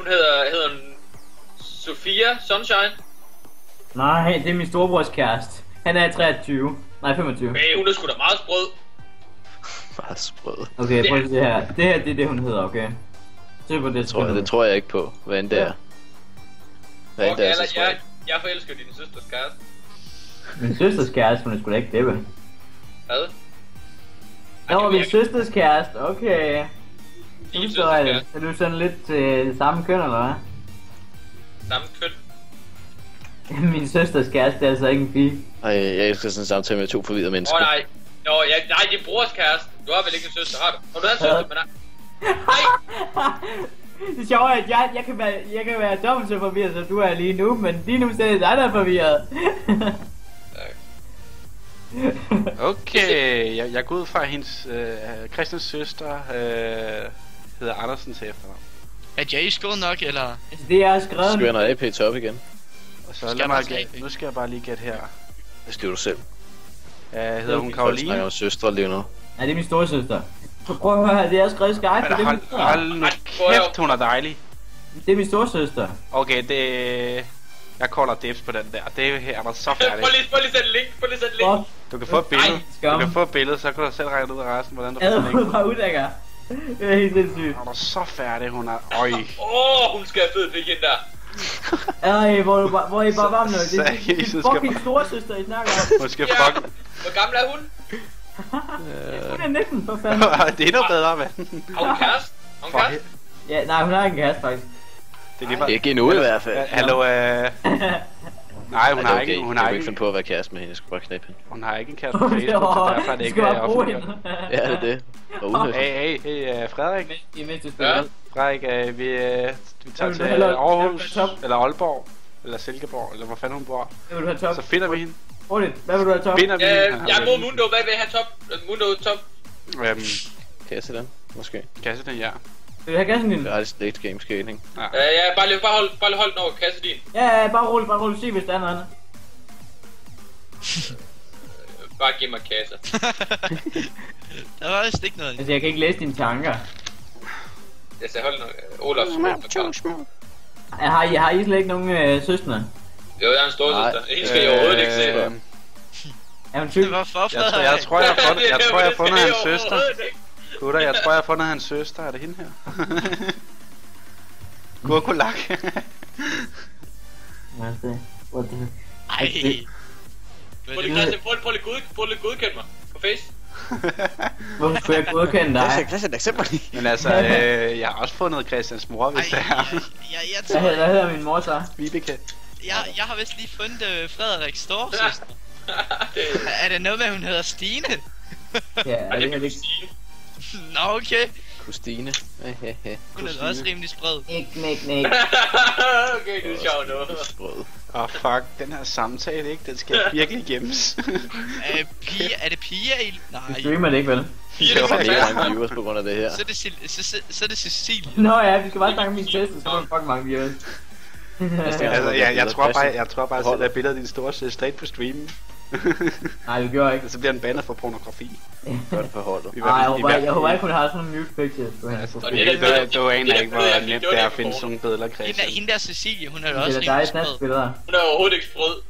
hedder hun Sofia Sunshine? Nej, det er min storebrors kæreste. Han er 23. Nej, 25. Men hun er sgu da meget sprød. Meget sprød. Okay, prøv at se her. Det her, det er det, hun hedder, okay? Se på det. Det tror jeg ikke på, hvad end det er. Hvad end det er, så tror jeg. Jeg forelsker din søsters kæreste. Min søsters kæreste, hun er sgu da ikke det, vel? Hvad? Nå, min søsters kæreste, okay. Din Så søsters kæreste. er du sådan lidt til samme køn, eller hvad? Samme køn. Min søsters kæreste er altså ikke en pige. Ej, jeg elsker sådan en samtale med to forvirrede mennesker. Nej. Nej, din brors kæreste. Du har vel ikke en søster, har du? Har du en søster, men nej. Det sjove er, at jeg kan være dobbelt så forvirret, som du er lige nu, men lige nu er det dig, der er forvirret. Okay, jeg går ud fra, at hendes Christians søster hedder Andersen til efternavn. Er Jay skåret nok, eller? Altså, det er skrevet. Skal jeg når AP top igen? Og så lad mig gætte. Nu skal jeg bare lige gætte her. Det skriver du selv. Hedder hun Folk Karoline? snakker om søstre lige nu. Nej, det er min storesøster. Så prøv at høre her, det er skrevet i Skype, det er min Hold nu kæft, hun er dejlig. Det er min storesøster. Okay, det... Jeg caller dips på den der. Det her er der så færdigt. Prøv lige sætte link. Du kan få et billede. skam. Du kan få et billede, så kan du selv regne ud af resten, hvordan du Jeg får havde den fået bare udlægger. Det er helt sindssygt. Er der så færdig, hun er... Øj. Hun skal have fed pik ind der. Ej, hvor I bare varm noget. Det er Seriøst, din skal fucking storesøster, I snakker om. Hun skal fuck... Hvor gammel er hun? Hun er 19, for fanden. Det er endnu bedre, mand. Har hun kæreste? Har hun kæreste? Ja, nej, hun har ikke en kæreste, faktisk. Det er lige meget... Ikke endnu i hvert fald. Hallo, Nej, hun har ikke... Hun har ikke finde på at være kæreste med hende, jeg skal bare knappe hende. Hun har ikke en kæreste på Facebook, så derfor er det ikke offentligt. Ja, det er det. Hey, Frederik. Imens du spiller. Frederik, vi tager til Aarhus, eller Aalborg, eller Silkeborg, eller hvor fanden hun bor. Hvad vil du have top? Så finder vi hende. Hurtigt, hvad vil du have top? Finder vi hende. Jeg er mod Mundo, hvad vil jeg have top? Mundo top. Kassedan, måske. Kassedan, ja. Vil du have kassen din? Det er aldrig late game scaling. Ja, bare hold den over kasse din. Ja, bare rulle, sig hvis der er noget andet. Bare giv mig kasse. Der var vist ikke noget. Altså, jeg kan ikke læse dine tanker. Jeg sagde hold nu, Olaf. Har I slet ikke nogen søstre? Jo, jeg er en storesøster. Hende skal jeg overhovedet ikke se. Er hun tyk? Det var for Frederik. Jeg tror, jeg har fundet hans søster. Gutter, jeg tror, jeg har fundet hans søster. Er det hende her? Gurkulak. What the... Ej. Prøv lige godkend mig på face. Hvorfor skulle jeg godkende dig? Christian, eksempel lige. Men altså, jeg har også fundet Christians mor, hvis det er. Jeg tror... Hvad hedder min mor så? Vibeke. Jeg har vist lige fundet Frederiks storesøster. Er det noget med, hun hedder Stine? Ja, er det ikke? Nå, okay. Christine. Hun er også rimelig sprød. Nik. Okay, det er sjovt nu. Sprød. Fuck, den her samtale, ikke? Den skal virkelig gemmes. Er det piger i... Du Nej. streamer det ikke, vel? Vi har ikke mange viewers på grund af det her. Så er det Cecilie. Nå ja, vi skal bare snakke om min test, så er der fucking mange viewers. Altså, jeg tror bare, at sætte billeder af din store søster straight på streamen. Nej, du gjorde ikke. Så bliver den bandet for pornografi. Godt for holdet. Nej, jeg håber ikke, hun har sådan nogle mute pictures. Du aner ikke, hvor nemt det er at finde sådan nogle billeder, Christian. Hende der Cecilie, hun er jo også Det er dig rimelig sprød. snapbilleder. Hun er overhovedet ikke sprød.